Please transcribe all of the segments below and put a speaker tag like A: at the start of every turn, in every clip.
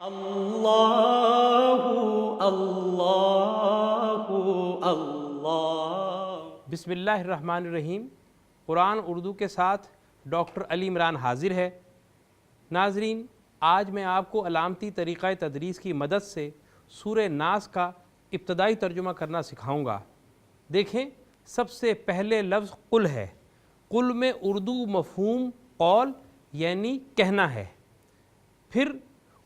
A: اللہ اللہ اللہ۔
B: بسم اللہ الرحمن الرحیم۔ قرآن اردو کے ساتھ ڈاکٹر علی عمران حاضر ہے۔ ناظرین، آج میں آپ کو علامتی طریقہ تدریس کی مدد سے سورہ ناس کا ابتدائی ترجمہ کرنا سکھاؤں گا۔ دیکھیں، سب سے پہلے لفظ قل ہے۔ قل میں اردو مفہوم قول یعنی کہنا ہے۔ پھر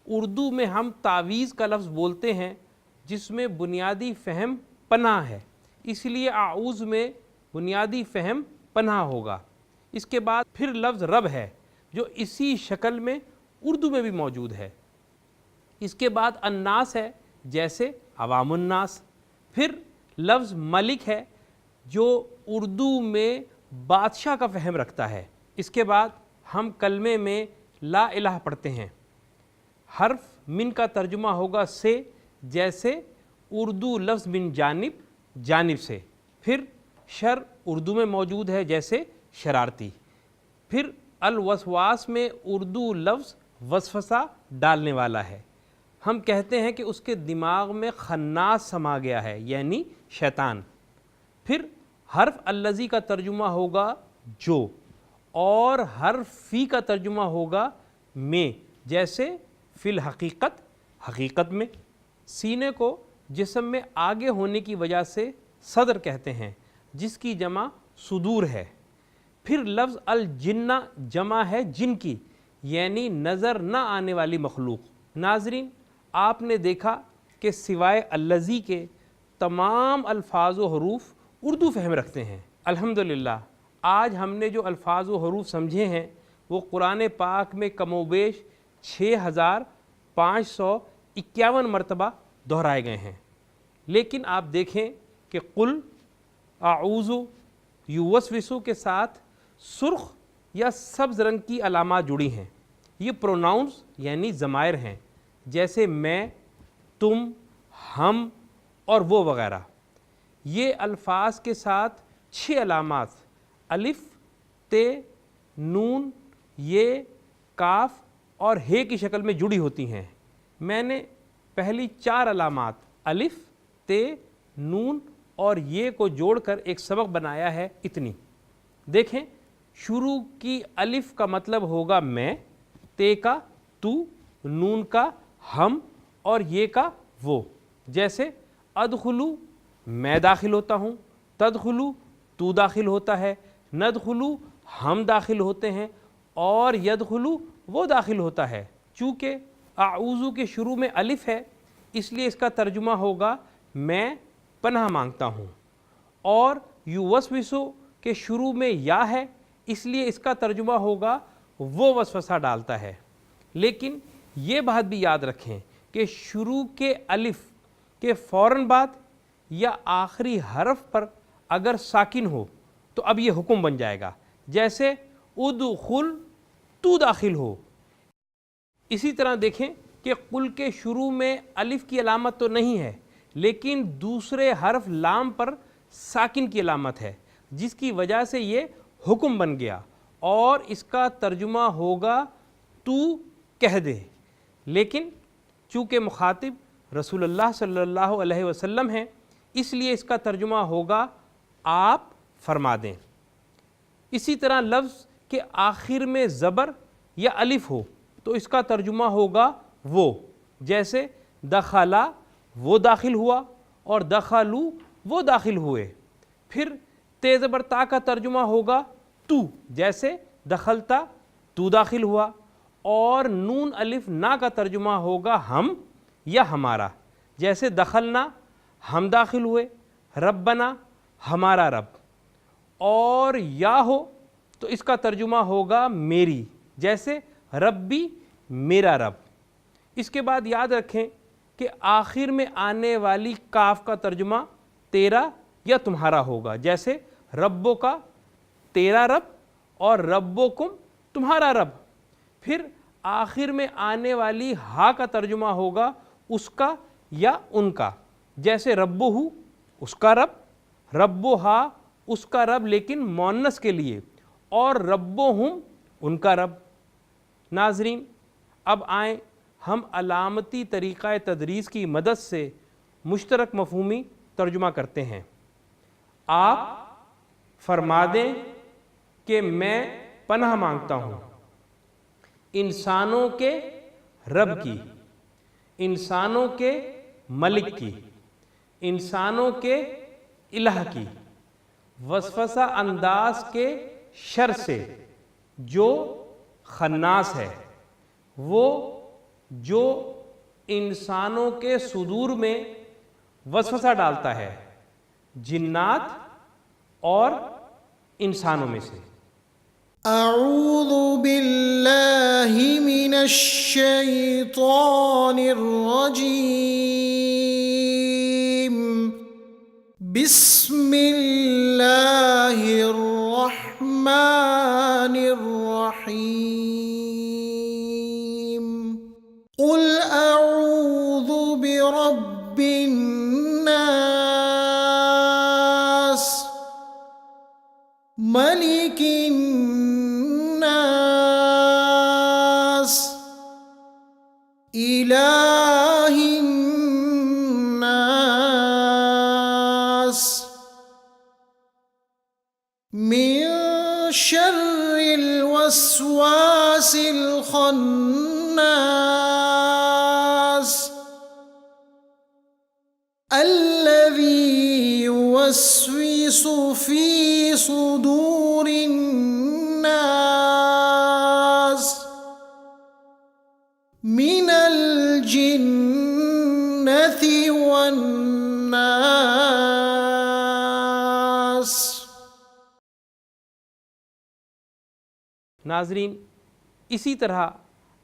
B: اردو میں ہم تعویذ کا لفظ بولتے ہیں جس میں بنیادی فہم پناہ ہے، اس لیے اعوذ میں بنیادی فہم پناہ ہوگا۔ اس کے بعد پھر لفظ رب ہے جو اسی شکل میں اردو میں بھی موجود ہے۔ اس کے بعد الناس ہے جیسے عوام الناس۔ پھر لفظ ملک ہے جو اردو میں بادشاہ کا فہم رکھتا ہے۔ اس کے بعد ہم کلمے میں لا الہ پڑھتے ہیں۔ حرف من کا ترجمہ ہوگا سے، جیسے اردو لفظ من جانب، جانب سے۔ پھر شر اردو میں موجود ہے جیسے شرارتی۔ پھر الوسواس میں اردو لفظ وسوسہ ڈالنے والا ہے۔ ہم کہتے ہیں کہ اس کے دماغ میں خناس سما گیا ہے یعنی شیطان۔ پھر حرف الذی کا ترجمہ ہوگا جو، اور حرف فی کا ترجمہ ہوگا میں، جیسے فی الحقیقت، حقیقت میں۔ سینے کو جسم میں آگے ہونے کی وجہ سے صدر کہتے ہیں جس کی جمع صدور ہے۔ پھر لفظ الجنہ جمع ہے جن کی، یعنی نظر نہ آنے والی مخلوق۔ ناظرین، آپ نے دیکھا کہ سوائے الذی کے تمام الفاظ و حروف اردو فہم رکھتے ہیں۔ الحمدللہ آج ہم نے جو الفاظ و حروف سمجھے ہیں وہ قرآن پاک میں کم و بیش 6551 مرتبہ دہرائے گئے ہیں۔ لیکن آپ دیکھیں کہ قل، اعوذ، یوسوسو کے ساتھ سرخ یا سبز رنگ کی علامات جڑی ہیں۔ یہ پروناؤنس یعنی ضمائر ہیں، جیسے میں، تم، ہم اور وہ وغیرہ۔ یہ الفاظ کے ساتھ 6 علامات الف، ت، نون، یہ، کاف اور ہے کی شکل میں جڑی ہوتی ہیں۔ میں نے پہلی 4 علامات الف، ت، نون اور یہ کو جوڑ کر ایک سبق بنایا ہے اتنی۔ دیکھیں، شروع کی الف کا مطلب ہوگا میں، ت کا تو، نون کا ہم اور یہ کا وہ۔ جیسے ادخلو میں داخل ہوتا ہوں، تدخلو تو داخل ہوتا ہے، ندخلو ہم داخل ہوتے ہیں اور یدخلو وہ داخل ہوتا ہے۔ چونکہ اعوذ کے شروع میں الف ہے اس لیے اس کا ترجمہ ہوگا میں پناہ مانگتا ہوں، اور یوسوسو کے شروع میں یا ہے اس لیے اس کا ترجمہ ہوگا وہ وسوسہ ڈالتا ہے۔ لیکن یہ بات بھی یاد رکھیں کہ شروع کے الف کے فوراً بعد یا آخری حرف پر اگر ساکن ہو تو اب یہ حکم بن جائے گا، جیسے ادخل تو داخل ہو۔ اسی طرح دیکھیں کہ قل کے شروع میں الف کی علامت تو نہیں ہے لیکن دوسرے حرف لام پر ساکن کی علامت ہے جس کی وجہ سے یہ حکم بن گیا، اور اس کا ترجمہ ہوگا تو کہہ دے۔ لیکن چونکہ مخاطب رسول اللہ صلی اللہ علیہ وسلم ہیں اس لیے اس کا ترجمہ ہوگا آپ فرما دیں۔ اسی طرح لفظ کے آخر میں زبر یا الف ہو تو اس کا ترجمہ ہوگا وہ، جیسے دخلا وہ داخل ہوا اور دخلو وہ داخل ہوئے۔ پھر ت زبر تا کا ترجمہ ہوگا تو، جیسے دخلتا تو داخل ہوا، اور نون الف نا کا ترجمہ ہوگا ہم یا ہمارا، جیسے دخلنا ہم داخل ہوئے، ربنا ہمارا رب، اور یا ہو تو اس کا ترجمہ ہوگا میری، جیسے ربی میرا رب۔ اس کے بعد یاد رکھیں کہ آخر میں آنے والی کاف کا ترجمہ تیرا یا تمہارا ہوگا، جیسے ربو کا تیرا رب اور ربکم تمہارا رب۔ پھر آخر میں آنے والی ہا کا ترجمہ ہوگا اس کا یا ان کا، جیسے ربہ اس کا رب، ربہا اس کا رب لیکن مؤنث کے لیے، اور ربہم ان کا رب۔ ناظرین، اب آئیں ہم علامتی طریقہ تدریس کی مدد سے مشترک مفہومی ترجمہ کرتے ہیں۔ آپ فرما دیں کہ میں پناہ مانگتا ہوں انسانوں کے رب کی، انسانوں کے ملک کی، انسانوں کے الہ کی، وسوسہ انداز کے شر سے جو خناس ہے، وہ جو انسانوں کے صدور میں وسوسہ ڈالتا ہے، جنات اور انسانوں میں سے۔
A: اعوذ باللہ من الشیطان الرجیم، بسم اللہ الرحمن الرحیم، قل اعوذ برب الناس، ملک الناس، الہ الناس، من شر الوسواس الخناس، الذي يوسوس في صدور الناس من الجنة والناس۔
B: ناظرین، اسی طرح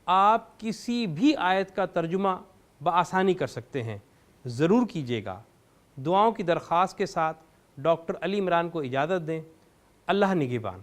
B: آپ کسی بھی آیت کا ترجمہ بآسانی کر سکتے ہیں، ضرور کیجیے گا۔ دعاؤں کی درخواست کے ساتھ ڈاکٹر علی عمران کو اجازت دیں۔ اللہ نگہبان۔